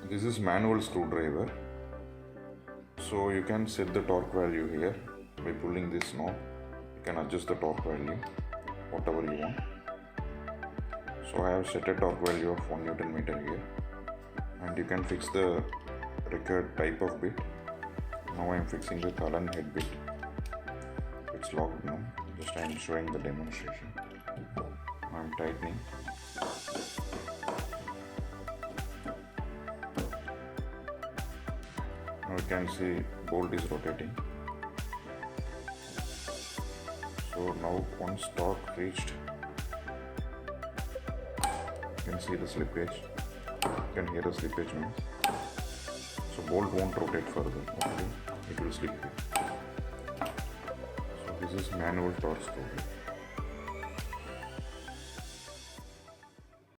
This is manual screwdriver. So you can set the torque value here by pulling this knob. You can adjust the torque value whatever you want. So I have set a torque value of 1 Newton meter here, and you can fix the required type of bit. Now I am fixing the Allen head bit. It's locked now. Just I am showing the demonstration. I am tightening. Now you can see bolt is rotating. So now once torque reached, you can see the slippage. You can hear the slippage means. So bolt won't rotate further. Okay, it will slip here. So this is manual torque screwdriver.